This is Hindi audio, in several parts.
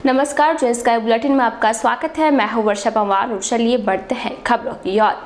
नमस्कार, जय स्काई बुलेटिन में आपका स्वागत है। मैं हूं वर्षा पंवार और चलिए बढ़ते हैं खबरों की ओर।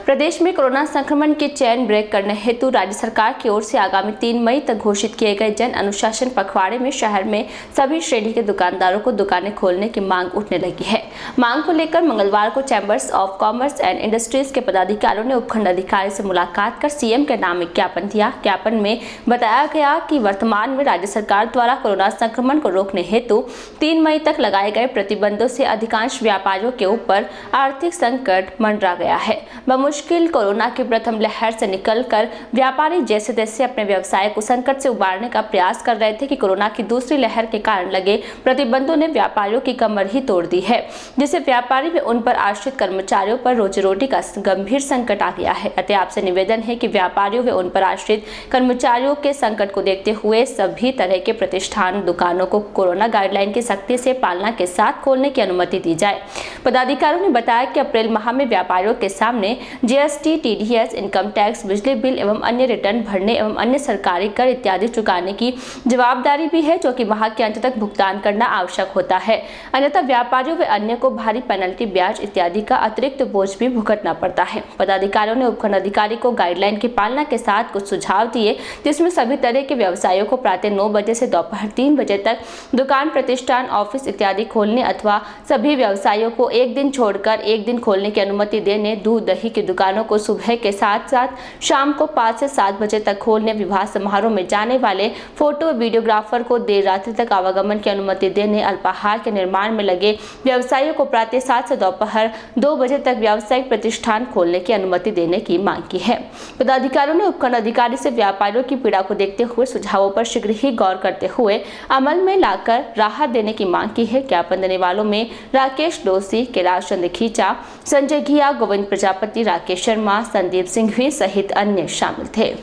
प्रदेश में कोरोना संक्रमण के चेन ब्रेक करने हेतु राज्य सरकार की ओर से आगामी 3 मई तक घोषित किए गए जन अनुशासन पखवाड़े में शहर में सभी श्रेणी के दुकानदारों को दुकानें खोलने की मांग उठने लगी है। मांग को लेकर मंगलवार को chambers of commerce and industries के पदाधिकारियों ने उपखंड अधिकारी से मुलाकात कर सीएम के नाम एक ज्ञापन दिया। ज्ञापन में बताया गया कि वर्तमान में राज्य सरकार द्वारा कोरोना संक्रमण को रोकने हेतु 3 मई तक लगाए गए प्रतिबंधों से अधिकांश व्यापारियों के ऊपर आर्थिक संकट मंडरा गया है। बमुश्किल कोरोना की प्रथम लहर से निकलकर व्यापारी जैसे तैसे अपने व्यवसाय को संकट से उबारने का प्रयास कर रहे थे कि कोरोना की दूसरी लहर के कारण लगे प्रतिबंधों ने व्यापारियों की कमर ही तोड़ दी है, जिससे व्यापारी व उन पर आश्रित कर्मचारियों पर रोजी रोटी का गंभीर संकट आ गया है। अतः आपसे निवेदन है कि व्यापारियों व उन पर आश्रित कर्मचारियों के संकट को देखते हुए सभी तरह के प्रतिष्ठान दुकानों को कोरोना गाइडलाइन की सख्ती से पालना के साथ खोलने की अनुमति दी जाए। पदाधिकारियों ने बताया कि अप्रैल माह में व्यापारियों के सामने जीएसटी, टीडीएस, इनकम टैक्स, बिजली बिल एवं अन्य रिटर्न भरने एवं अन्य सरकारी कर इत्यादि चुकाने की जवाबदारी भी है, जो कि माह के अंत तक भुगतान करना आवश्यक होता है। अन्यथा व्यापारियों व अन्य को भारी पेनल्टी, ब्याज इत्यादि का अतिरिक्त बोझ भी भुगतना पड़ता है। पदाधिकारियों ने उपखंड अधिकारी को गाइडलाइन की पालना के साथ कुछ सुझाव दिए, जिसमें सभी तरह के व्यवसायों को प्रातः 9 बजे से दोपहर 3 बजे तक दुकान, प्रतिष्ठान, ऑफिस इत्यादि खोलने अथवा सभी व्यवसायों को एक दिन छोड़कर एक दिन खोलने की अनुमति देने, दूध दही की दुकानों को सुबह के साथ साथ शाम को 5 से 7 बजे तक खोलने, विवाह समारोह में जाने वाले फोटो वीडियोग्राफर को देर रात्रि तक आवागमन की अनुमति देने, अल्पाहार के निर्माण में लगे व्यवसायियों को प्रातः 7 से दोपहर 2 बजे तक व्यावसायिक प्रतिष्ठान खोलने की अनुमति देने की मांग की है। पदाधिकारियों ने उपखंड अधिकारी से व्यापारियों की पीड़ा को देखते हुए सुझावों पर शीघ्र ही गौर करते हुए अमल में लाकर राहत देने की मांग की है। ज्ञापन देने वालों में राकेश डोसी, कैलाश चंद्र खींचा, संजय घिया, गोविंद प्रजापति, राकेश शर्मा, संदीप सिंघवी सहित अन्य शामिल थे।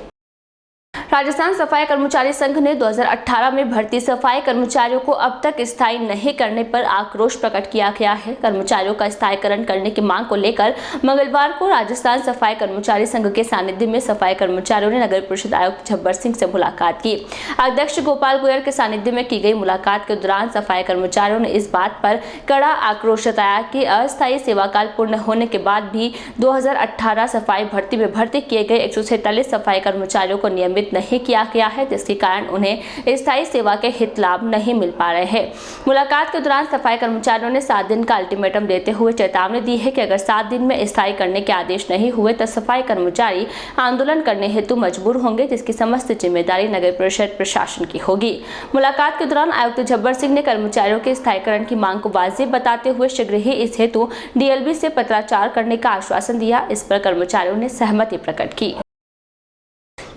राजस्थान सफाई कर्मचारी संघ ने 2018 में भर्ती सफाई कर्मचारियों को अब तक स्थायी नहीं करने पर आक्रोश प्रकट किया गया है। कर्मचारियों का स्थायीकरण करने की मांग को लेकर मंगलवार को राजस्थान सफाई कर्मचारी संघ के सानिध्य में सफाई कर्मचारियों ने नगर परिषद आयुक्त झब्बर सिंह से मुलाकात की। अध्यक्ष गोपाल गोयल के सानिध्य में की गई मुलाकात के दौरान सफाई कर्मचारियों ने इस बात पर कड़ा आक्रोश जताया कि अस्थायी सेवाकाल पूर्ण होने के बाद भी 2018 सफाई भर्ती में भर्ती किए गए 147 सफाई कर्मचारियों को नियमित नहीं किया गया है, जिसके कारण उन्हें स्थायी सेवा के हित लाभ नहीं मिल पा रहे हैं। मुलाकात के दौरान सफाई कर्मचारियों ने 7 दिन का अल्टीमेटम देते हुए चेतावनी दी है कि अगर 7 दिन में स्थायी करने के आदेश नहीं हुए तो सफाई कर्मचारी आंदोलन करने हेतु मजबूर होंगे, जिसकी समस्त जिम्मेदारी नगर परिषद प्रशासन की होगी। मुलाकात के दौरान आयुक्त झब्बर सिंह ने कर्मचारियों के स्थायीकरण की मांग को वाजिब बताते हुए शीघ्र ही इस हेतु डीएलबी से पत्राचार करने का आश्वासन दिया। इस पर कर्मचारियों ने सहमति प्रकट की।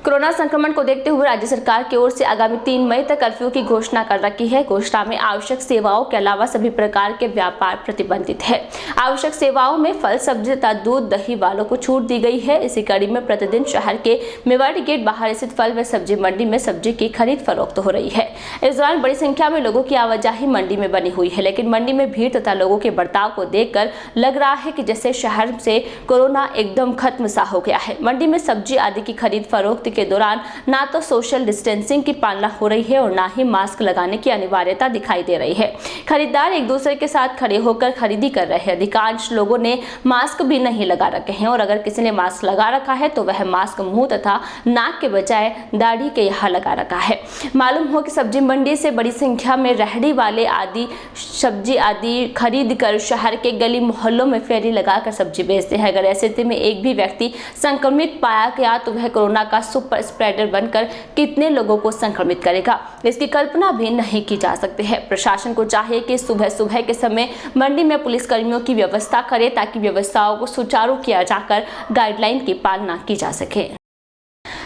कोरोना संक्रमण को देखते हुए राज्य सरकार की ओर से आगामी 3 मई तक कर्फ्यू की घोषणा कर रखी है। घोषणा में आवश्यक सेवाओं के अलावा सभी प्रकार के व्यापार प्रतिबंधित है। आवश्यक सेवाओं में फल, सब्जी तथा दूध दही वालों को छूट दी गई है। इसी कड़ी में प्रतिदिन शहर के मेवाड़ी गेट बाहर स्थित फल व सब्जी मंडी में सब्जी की खरीद फरोख्त हो रही है। इस दौरान बड़ी संख्या में लोगों की आवाजाही मंडी में बनी हुई है, लेकिन मंडी में भीड़ तथा लोगों के बर्ताव को देखकर लग रहा है कि जैसे शहर से कोरोना एकदम खत्म सा हो गया है। मंडी में सब्जी आदि की खरीद फरोख्त के दौरान ना तो सोशल डिस्टेंसिंग की पालना हो रही है और ना ही मास्क लगाने की अनिवार्यता दिखाई दे रही है। खरीदार एक दूसरे के साथ खड़े होकर खरीदी कर रहे हैं। अधिकांश लोगों ने मास्क भी नहीं लगा रखे हैं और अगर किसी ने मास्क लगा रखा है तो वह मास्क मुंह तथा नाक के बजाय दाढ़ी के यहाँ लगा रखा है। मालूम हो कि सब्जी मंडी से बड़ी संख्या में रेहड़ी वाले आदि सब्जी आदि खरीद कर शहर के गली मोहल्लों में फेरी लगाकर सब्जी बेचते हैं। अगर ऐसे स्थिति में एक भी व्यक्ति संक्रमित पाया गया तो वह कोरोना का सुपर स्प्रेडर बनकर कितने लोगों को संक्रमित करेगा, इसकी कल्पना भी नहीं की जा सकती है। प्रशासन को चाहिए कि सुबह सुबह के समय मंडी में पुलिस कर्मियों की व्यवस्था करे ताकि व्यवस्थाओं को सुचारू किया जाकर गाइडलाइन की पालना की जा सके।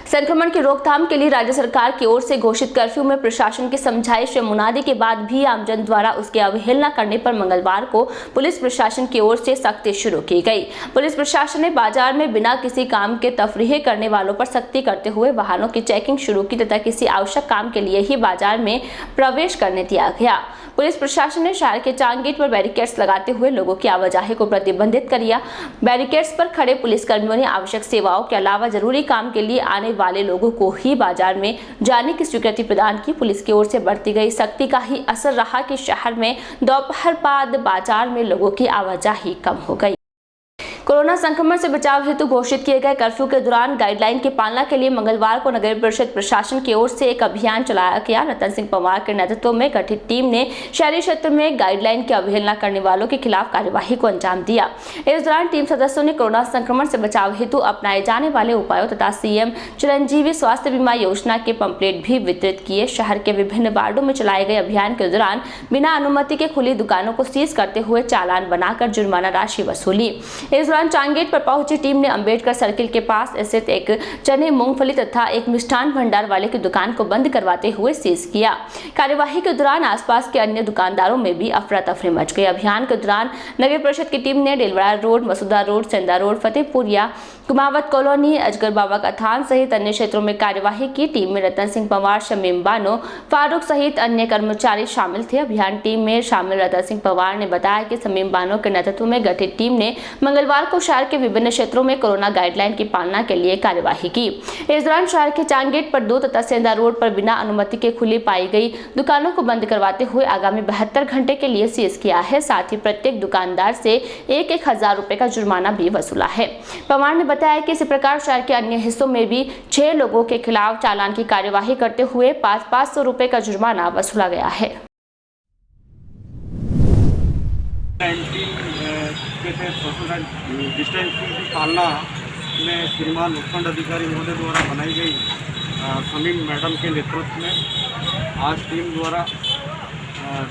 संक्रमण की रोकथाम के लिए राज्य सरकार की ओर से घोषित कर्फ्यू में प्रशासन की समझाइश व मुनादी के बाद भी आमजन द्वारा उसकी अवहेलना करने पर मंगलवार को पुलिस प्रशासन की ओर से सख्ती शुरू की गई। पुलिस प्रशासन ने बाजार में बिना किसी काम के तफरीह करने वालों पर सख्ती करते हुए वाहनों की चेकिंग शुरू की तथा किसी आवश्यक काम के लिए ही बाजार में प्रवेश करने दिया गया। पुलिस प्रशासन ने शहर के चांग गेट पर बैरिकेड्स लगाते हुए लोगों की आवाजाही को प्रतिबंधित कर दिया। बैरिकेड्स पर खड़े पुलिस कर्मियों ने आवश्यक सेवाओं के अलावा जरूरी काम के लिए आने वाले लोगों को ही बाजार में जाने की स्वीकृति प्रदान की। पुलिस की ओर से बरती गई सख्ती का ही असर रहा कि शहर में दोपहर बाद बाजार में लोगों की आवाजाही कम हो गई। कोरोना संक्रमण से बचाव हेतु घोषित किए गए कर्फ्यू के दौरान गाइडलाइन की पालना के लिए मंगलवार को नगर परिषद प्रशासन की ओर से एक अभियान चलाया गया। रतन सिंह पंवार के नेतृत्व में गठित टीम ने शहरी क्षेत्र में गाइडलाइन की अवहेलना करने वालों के खिलाफ कार्यवाही को अंजाम दिया। इस दौरान टीम सदस्यों ने कोरोना संक्रमण से बचाव हेतु अपनाए जाने वाले उपायों तथा सीएम चिरंजीवी स्वास्थ्य बीमा योजना के पंपलेट भी वितरित किए। शहर के विभिन्न वार्डों में चलाए गए अभियान के दौरान बिना अनुमति के खुली दुकानों को सीज करते हुए चालान बनाकर जुर्माना राशि वसूली। इस दौरान चांग गेट पर पहुंची टीम ने अंबेडकर सर्किल के पास स्थित एक चने, मूंगफली तथा एक मिष्ठान भंडार वाले की दुकान को बंद करवाते हुए सीज किया। कार्यवाही के दौरान आसपास के अन्य दुकानदारों में भी अफरा तफरी मच गई। अभियान के दौरान नगर परिषद की टीम ने डेलवाड़ा रोड, मसूदा रोड, सेंधा रोड, फतेहपुरिया, कुमावत कॉलोनी, अजगर बाबा का थान सहित अन्य क्षेत्रों में कार्यवाही की। टीम में रतन सिंह पंवार, शमीम बानो, फारूक सहित अन्य कर्मचारी शामिल थे। अभियान टीम में शामिल रतन सिंह पंवार ने बताया कि शमीम बानो के नेतृत्व में गठित टीम ने मंगलवार को शहर के विभिन्न क्षेत्रों में कोरोना गाइडलाइन की पालना के लिए कार्यवाही की। इस दौरान शहर के चांग गेट पर 2 तथा सेंधा रोड पर बिना अनुमति के खुली पाई गई दुकानों को बंद करवाते हुए आगामी 72 घंटे के लिए सीज किया है। साथ ही प्रत्येक दुकानदार से 1,000 रुपए का जुर्माना भी वसूला है। पंवार ने बताया कि इसी प्रकार शहर के अन्य हिस्सों में भी 6 लोगों के खिलाफ चालान की कार्यवाही करते हुए 500 रुपए का जुर्माना वसूला गया है। के तहत सोशल डिस्टेंसिंग की पालना में श्रीमान उपखंड अधिकारी महोदय द्वारा बनाई गई शमीम मैडम के नेतृत्व में आज टीम द्वारा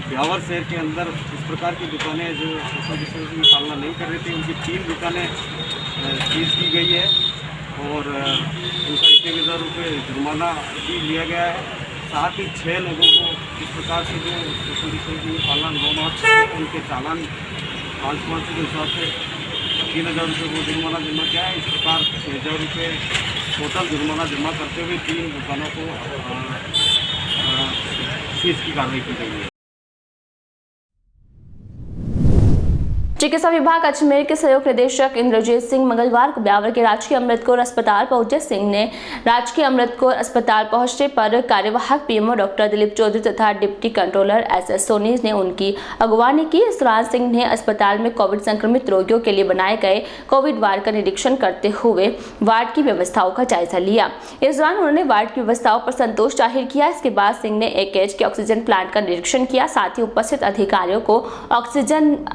ब्यावर शहर के अंदर इस प्रकार की दुकानें जो सोशल डिस्टेंसिंग की पालना नहीं कर रही थी उनकी 3 दुकानें सीज की गई है और उनका 1,000 रुपये जुर्माना भी लिया गया है। साथ ही 6 लोगों को इस प्रकार से जो सोशल डिस्टेंसिंग की पालना न मार्च उनके चालान 500 के हिसाब से 3,000 रुपये को जुर्माना जमा किया है। इस प्रकार 6,000 रुपये टोटल जुर्माना जमा करते हुए 3 दुकानों को सीज की कार्रवाई की गई है। चिकित्सा विभाग अजमेर के सहयोग निदेशक इंद्रजीत सिंह मंगलवार को ब्यावर के राजकीय अमृत कौर अस्पताल पहुंचे। सिंह ने राजकीय अमृत कौर अस्पताल पहुंचने पर कार्यवाहक पीएमओ डॉक्टर दिलीप चौधरी तथा डिप्टी कंट्रोलर एसएस सोनी ने उनकी अगवानी की। इस दौरान सिंह ने अस्पताल में कोविड संक्रमित रोगियों के लिए बनाए गए कोविड वार्ड का निरीक्षण करते हुए वार्ड की व्यवस्थाओं का जायजा लिया। इस दौरान उन्होंने वार्ड की व्यवस्थाओं पर संतोष जाहिर किया। इसके बाद सिंह ने AKH के ऑक्सीजन प्लांट का निरीक्षण किया। साथ ही उपस्थित अधिकारियों को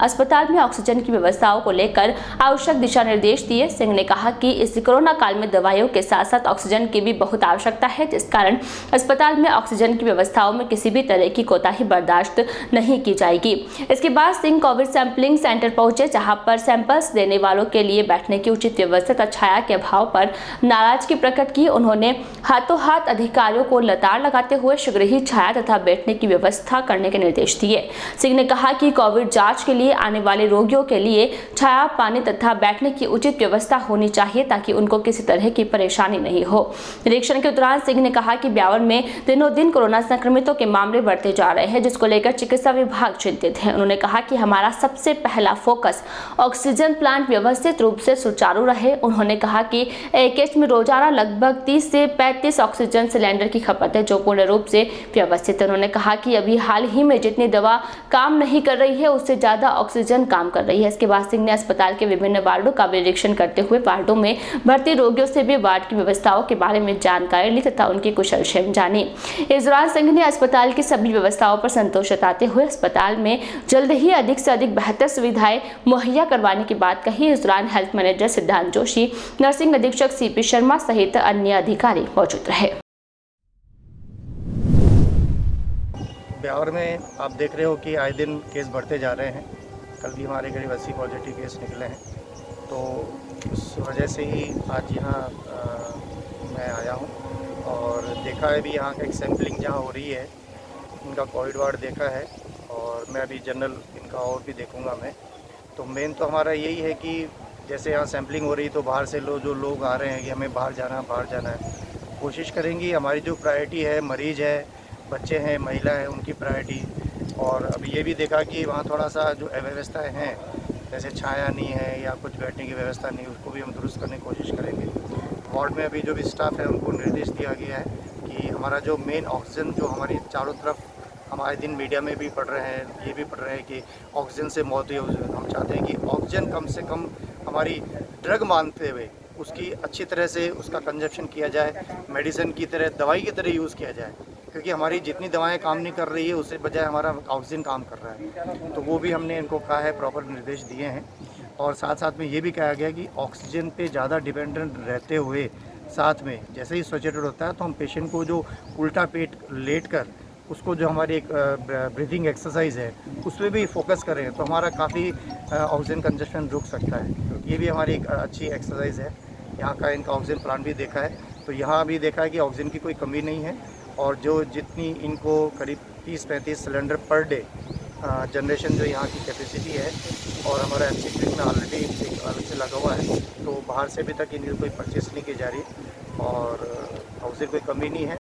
अस्पताल में ऑक्सीजन की व्यवस्थाओं को लेकर आवश्यक दिशा निर्देश दिए। सिंह ने कहा कि इस कोरोना काल में दवाइयों के साथ साथ ऑक्सीजन की भी बहुत आवश्यकता है, जिस कारण अस्पताल में ऑक्सीजन की व्यवस्थाओं में किसी भी तरह की कोताही बर्दाश्त नहीं की जाएगी। इसके बाद सिंह कोविड सैंपलिंग सेंटर पहुंचे, जहां पर सैंपल्स देने वालों के लिए बैठने की उचित व्यवस्था तथा छाया के अभाव पर नाराजगी प्रकट की। उन्होंने हाथों हाथ अधिकारियों को लताड़ लगाते हुए शीघ्र ही छाया तथा बैठने की व्यवस्था करने के निर्देश दिए। सिंह ने कहा कि कोविड जांच के लिए आने वाले रोगियों के लिए छाया, पानी तथा बैठने की उचित व्यवस्था होनी चाहिए ताकि उनको किसी तरह की परेशानी नहीं हो। निरीक्षण के दौरान सिंह ने कहा कि ब्यावर में दिनों दिन कोरोना संक्रमितों के मामले बढ़ते जा रहे हैं, जिसको लेकर चिकित्सा विभाग चिंतित है। उन्होंने कहा कि हमारा सबसे पहला फोकस ऑक्सीजन प्लांट व्यवस्थित रूप से सुचारू रहे। उन्होंने कहा कि AKH में रोजाना लगभग 30 से 35 ऑक्सीजन सिलेंडर की खपत है, जो पूर्ण रूप से व्यवस्थित है। उन्होंने कहा कि अभी हाल ही में जितनी दवा काम नहीं कर रही है, उससे ज्यादा ऑक्सीजन काम कर रही है। इसके बाद सिंह ने अस्पताल के विभिन्न वार्डों का भी निरीक्षण करते हुए वार्डों में भर्ती रोगियों से भी वार्ड की व्यवस्थाओं के बारे में जानकारी ली तथा उनकी कुशलक्षेम जानी। इस दौरान सिंह ने अस्पताल की सभी व्यवस्थाओं पर संतोष जताते हुए अस्पताल में जल्द ही अधिक से अधिक बेहतर सुविधाएं मुहैया करवाने की बात कही। इस दौरान हेल्थ मैनेजर सिद्धांत जोशी, नर्सिंग अधीक्षक CP शर्मा सहित अन्य अधिकारी मौजूद रहे। ब्यावर में आप देख रहे हो कि आए दिन केस बढ़ते जा रहे हैं। कल भी हमारे करीब 80 पॉजिटिव केस निकले हैं, तो उस वजह से ही आज यहाँ मैं आया हूँ और देखा है भी यहाँ का एक सैम्पलिंग जहाँ हो रही है, इनका कोविड वार्ड देखा है और मैं अभी जनरल इनका और भी देखूँगा मैं। तो मेन तो हमारा यही है कि जैसे यहाँ सैम्पलिंग हो रही तो बाहर से जो लोग आ रहे हैं कि हमें बाहर जाना है, कोशिश करेंगी। हमारी जो प्रायोरिटी है, मरीज़ है, बच्चे हैं, महिला है, उनकी प्रायोरिटी और अब ये भी देखा कि वहाँ थोड़ा सा जो अव्यवस्थाएँ हैं, जैसे छाया नहीं है या कुछ बैठने की व्यवस्था नहीं, उसको भी हम दुरुस्त करने की कोशिश करेंगे। वार्ड में अभी जो भी स्टाफ है उनको निर्देश दिया गया है कि हमारा जो मेन ऑक्सीजन जो हमारी चारों तरफ हम आए दिन मीडिया में भी पढ़ रहे हैं, ये भी पढ़ रहे हैं कि ऑक्सीजन से मौत हुई है। हम चाहते हैं कि ऑक्सीजन कम से कम हमारी ड्रग मानते हुए उसकी अच्छी तरह से उसका कंजप्शन किया जाए, मेडिसिन की तरह, दवाई की तरह यूज़ किया जाए, क्योंकि हमारी जितनी दवाएं काम नहीं कर रही है उससे बजाय हमारा ऑक्सीजन काम कर रहा है। तो वो भी हमने इनको कहा है, प्रॉपर निर्देश दिए हैं। और साथ साथ में ये भी कहा गया कि ऑक्सीजन पे ज़्यादा डिपेंडेंट रहते हुए साथ में जैसे ही सचेटेड होता है तो हम पेशेंट को जो उल्टा पेट लेट कर उसको जो हमारी एक ब्रीथिंग एक्सरसाइज है उस पर भी फोकस करें तो हमारा काफ़ी ऑक्सीजन कंजप्शन रुक सकता है। तो ये भी हमारी एक अच्छी एक्सरसाइज है। यहाँ का इनका ऑक्सीजन प्लांट भी देखा है तो यहाँ भी देखा है कि ऑक्सीजन की कोई कमी नहीं है। और जो जितनी इनको करीब 30-35 सिलेंडर पर डे जनरेशन जो यहाँ की कैपेसिटी है और हमारा एमसीक्यू में ऑलरेडी अलग से लगा हुआ है, तो बाहर से भी तक इनकी कोई परचेस नहीं की जा रही और ऑक्सीजन कोई कमी नहीं है।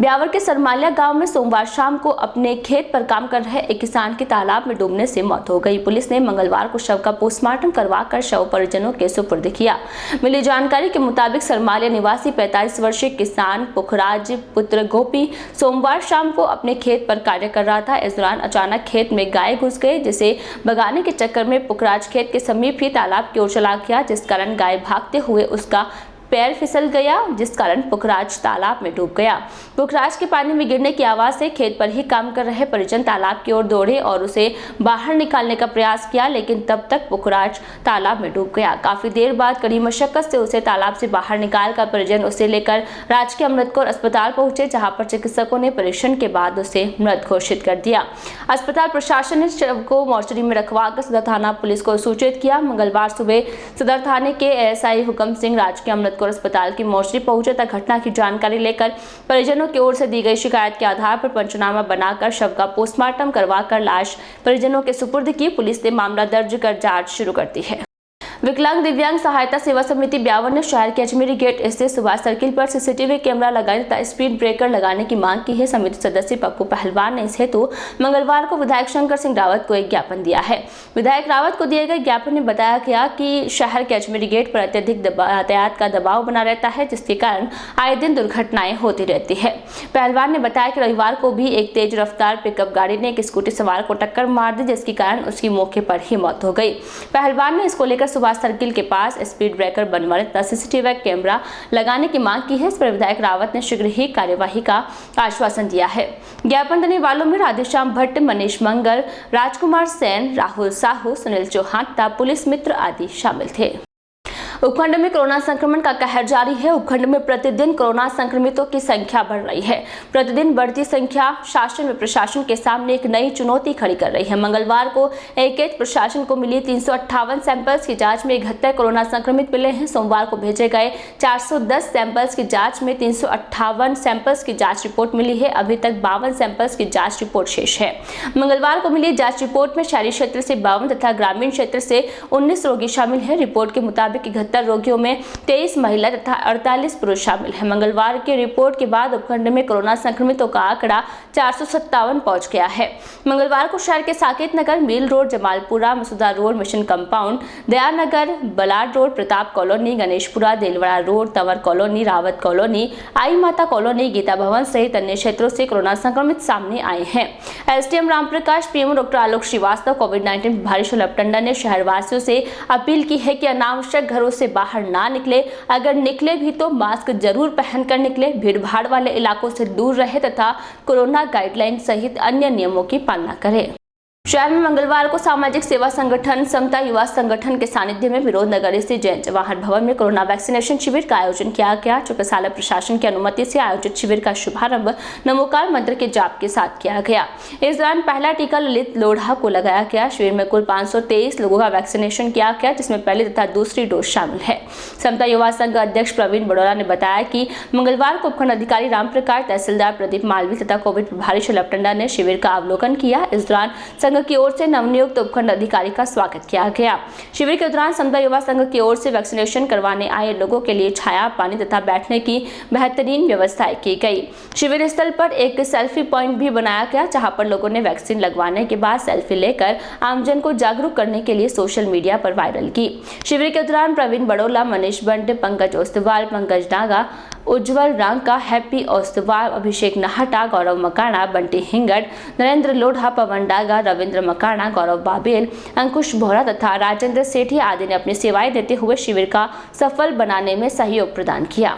ब्यावर के सरमालिया गांव में सोमवार शाम को अपने खेत पर काम कर रहे एक किसान की तालाब में डूबने से मौत हो गई। पुलिस ने मंगलवार को शव का पोस्टमार्टम करवाकर शव परिजनों के सुपुर्द किया। मिली जानकारी के मुताबिक सरमालिया निवासी 45 वर्षीय किसान पुखराज पुत्र गोपी सोमवार शाम को अपने खेत पर कार्य कर रहा था। इस दौरान अचानक खेत में गाय घुस गए, जिसे भगाने के चक्कर में पुखराज खेत के समीप ही तालाब की ओर चला गया, जिस कारण गाय भागते हुए उसका पैर फिसल गया, जिस कारण पुखराज तालाब में डूब गया। पुखराज के पानी में गिरने की आवाज से खेत पर ही काम कर रहे परिजन तालाब की ओर दौड़े और उसे बाहर निकालने का प्रयास किया, लेकिन तब तक पुखराज तालाब में डूब गया। काफी देर बाद कड़ी मशक्कत से उसे तालाब से बाहर निकालकर परिजन उसे लेकर राजकीय अमृतकौर अस्पताल पहुंचे, जहां पर चिकित्सकों ने परीक्षण के बाद उसे मृत घोषित कर दिया। अस्पताल प्रशासन ने शव को मोर्चरी में रखवाकर सदर थाना पुलिस को सूचित किया। मंगलवार सुबह सदर थाने के एएसआई हुक्म सिंह राजकीय अमृतकौर अस्पताल की मोर्चरी पहुंचे तक घटना की जानकारी लेकर परिजनों की ओर से दी गई शिकायत के आधार पर पंचनामा बनाकर शव का पोस्टमार्टम करवाकर लाश परिजनों के सुपुर्द की। पुलिस ने मामला दर्ज कर जांच शुरू कर दी है। विकलांग दिव्यांग सहायता सेवा समिति ब्यावर ने शहर के अजमेरी गेट स्थित सुभाष सर्किल पर सीसीटीवी कैमरा लगाने तथा स्पीड ब्रेकर लगाने की मांग की है। समिति सदस्य पप्पू पहलवान ने इस हेतु मंगलवार को विधायक शंकर सिंह रावत को एक ज्ञापन दिया है। विधायक रावत को दिए गए ज्ञापन में बताया गया कि शहर के अजमेरी गेट पर अत्यधिक यातायात का दबाव बना रहता है, जिसके कारण आए दिन दुर्घटनाएं होती रहती है। पहलवान ने बताया कि रविवार को भी एक तेज रफ्तार पिकअप गाड़ी ने एक स्कूटी सवार को टक्कर मार दी, जिसके कारण उसकी मौके पर ही मौत हो गई। पहलवान ने इसको लेकर सर्किल के पास स्पीड ब्रेकर बनवाने तथा सीसीटीवी कैमरा लगाने की मांग की है। इस पर विधायक रावत ने शीघ्र ही कार्यवाही का आश्वासन दिया है। ज्ञापन देने वालों में राधेश्याम भट्ट, मनीष मंगल, राजकुमार सेन, राहुल साहू, सुनील चौहान तथा पुलिस मित्र आदि शामिल थे। उपखंड में कोरोना संक्रमण का कहर जारी है। उपखंड में प्रतिदिन कोरोना संक्रमितों की संख्या बढ़ रही है। प्रतिदिन बढ़ती संख्या शासन व प्रशासन के सामने एक नई चुनौती खड़ी कर रही है। मंगलवार को एक प्रशासन को मिली 358 सैंपल्स की जांच में 71 कोरोना संक्रमित मिले हैं। सोमवार को भेजे गए 410 सैंपल्स की जांच में 358 सैंपल्स की जांच रिपोर्ट मिली है। अभी तक 52 सैंपल्स की जांच रिपोर्ट शेष है। मंगलवार को मिली जांच रिपोर्ट में शहरी क्षेत्र से 52 तथा ग्रामीण क्षेत्र से 19 रोगी शामिल है। रिपोर्ट के मुताबिक 71 रोगियों में 23 महिला तथा 48 पुरुष शामिल हैं। मंगलवार की रिपोर्ट के बाद उपखंड में कोरोना संक्रमितों का आंकड़ा 457 पहुंच गया है। मंगलवार को शहर के Saket Nagar, Mil road, Jamalpura, Masuda road, mission compound, Dayanagar, Balad road, Pratap colony, Ganeshpura, Delwara road, Tanwar colony, Rawat colony, Aai Mata colony, Gita भवन सहित अन्य क्षेत्रों से कोरोना संक्रमित सामने आए हैं। एसडीएम रामप्रकाश, पीएम डॉक्टर आलोक श्रीवास्तव, कोविड-19 प्रभारी शलभ टंडन ने शहरवासियों से अपील की है कि अनावश्यक घरों से बाहर ना निकले। अगर निकले भी तो मास्क जरूर पहनकर निकले, भीड़-भाड़ वाले इलाकों से दूर रहे तथा कोरोना गाइडलाइन सहित अन्य नियमों की पालना करें। शहर में मंगलवार को सामाजिक सेवा संगठन समता युवा संगठन के सानिध्य में विरोध नगर स्थित जैन जवाहर भवन में कोरोना वैक्सीनेशन शिविर का आयोजन किया गया। चिकित्सालय प्रशासन की अनुमति से आयोजित शिविर का शुभारंभ नमोकार मंत्र के जाप के साथ किया गया। इस दौरान पहला टीका ललित लोढ़ा को लगाया गया। शिविर में कुल 523 लोगों का वैक्सीनेशन किया गया, जिसमें पहली तथा दूसरी डोज शामिल है। समता युवा संघ अध्यक्ष प्रवीण बड़ोरा ने बताया कि मंगलवार को उपखंड अधिकारी रामप्रकाश, तहसीलदार प्रदीप मालवी तथा कोविड प्रभारी शलभ टंडन ने शिविर का अवलोकन किया। इस दौरान संघ की ओर से नवनियुक्त उपखंड अधिकारी का स्वागत किया गया। शिविर के दौरान समता युवा संघ की ओर से वैक्सीनेशन करवाने आए लोगों के लिए छाया, पानी तथा बैठने की बेहतरीन व्यवस्थाएं की गई। शिविर स्थल पर एक सेल्फी पॉइंट भी बनाया गया, जहां पर लोगों ने वैक्सीन लगवाने के बाद सेल्फी लेकर आमजन को जागरूक करने के लिए सोशल मीडिया पर वायरल की। शिविर के दौरान प्रवीण बड़ोला, मनीष बंट, पंकज ओस्तवाल, पंकज डागा, उज्जवल रांका, हैप्पी ओस्तवाल, अभिषेक नाहटा, गौरव मकाना, बंटी हिंगड़, नरेंद्र लोढ़ा, पवन डागा, रविंद्र मकाना, गौरव बाबेल, अंकुश बोहरा तथा राजेंद्र सेठी आदि ने अपनी सेवाएं देते हुए शिविर का सफल बनाने में सहयोग प्रदान किया।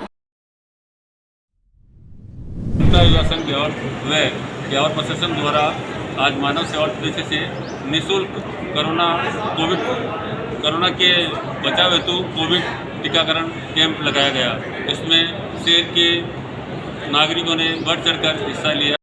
समता युवा संघ ब्यावर प्रशासन द्वारा आज मानव सेवा उद्देश्य से निःशुल्क कोरोना के बचाव हेतु कोविड टीकाकरण कैंप लगाया गया। इसमें शहर के नागरिकों ने बढ़ चढ़कर हिस्सा लिया।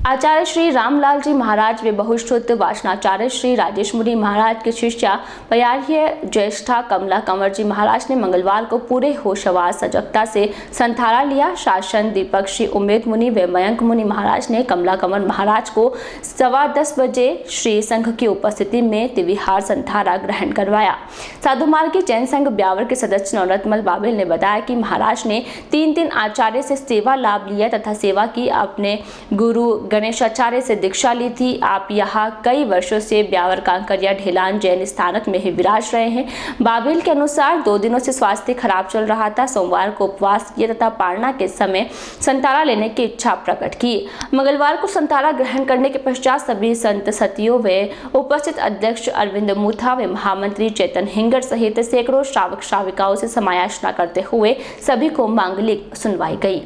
आचार्य श्री रामलाल जी महाराज वे बहुश्रुत वाचनाचार्य श्री राजेश मुनि महाराज की शिष्या पयार्य ज्येष्ठा कमला कंवर जी महाराज ने मंगलवार को पूरे होशवार सजगता से संथारा लिया। शासन दीपक श्री उम्मेद मुनि व मयंक मुनि महाराज ने कमला कंवर महाराज को 10:15 बजे श्री संघ की उपस्थिति में तिविहार संथारा ग्रहण करवाया। साधु मार्गी जैन संघ ब्यावर के सदस्य नवरत्नमल बाबेल ने बताया कि महाराज ने 3 दिन आचार्य से सेवा लाभ लिया तथा सेवा की अपने गुरु गणेशाचार्य से दीक्षा ली थी। आप यहाँ कई वर्षों से ब्यावर कांकरिया ढेलान जैन स्थानक में ही विराज रहे हैं। बाबेल के अनुसार 2 दिनों से स्वास्थ्य खराब चल रहा था। सोमवार को उपवास किया तथा पारणा के समय संतारा लेने की इच्छा प्रकट की। मंगलवार को संतारा ग्रहण करने के पश्चात सभी संत सतियों व उपस्थित अध्यक्ष अरविंद मूथा व महामंत्री चेतन हिंगड़ सहित सैकड़ों श्रावक श्राविकाओं से समायाचना करते हुए सभी को मांगलिक सुनवाई गई।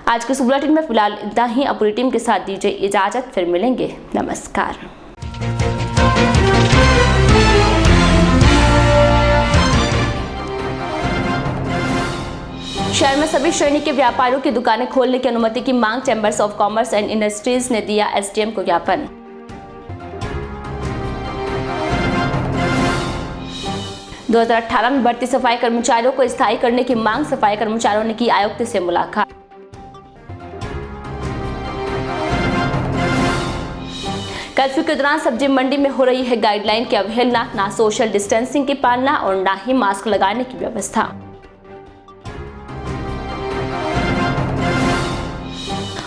आज के बुलेटिन में फिलहाल इतना ही। अपनी टीम के साथ दीजिए इजाजत, फिर मिलेंगे। नमस्कार। शहर में सभी श्रेणी के व्यापारियों की दुकानें खोलने की अनुमति की मांग chambers of commerce and industries ने दिया एसडीएम को ज्ञापन। – 2018 में बढ़ती सफाई कर्मचारियों को स्थायी करने की मांग। सफाई कर्मचारियों ने की आयुक्त से मुलाकात। कर्फ्यू के दौरान सब्जी मंडी में हो रही है गाइडलाइन की अवहेलना, ना सोशल डिस्टेंसिंग की पालना और ना ही मास्क लगाने की व्यवस्था।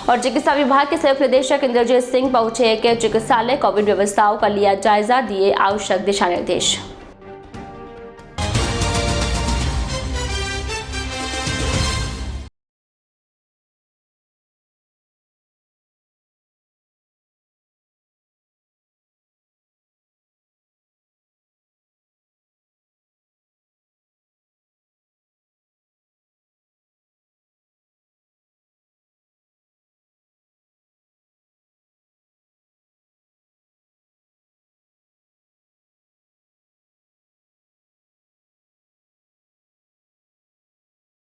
और चिकित्सा विभाग के संयुक्त निदेशक इंद्रजीत सिंह पहुंचे के चिकित्सालय, कोविड व्यवस्थाओं का लिया जायजा, दिए आवश्यक दिशा निर्देश।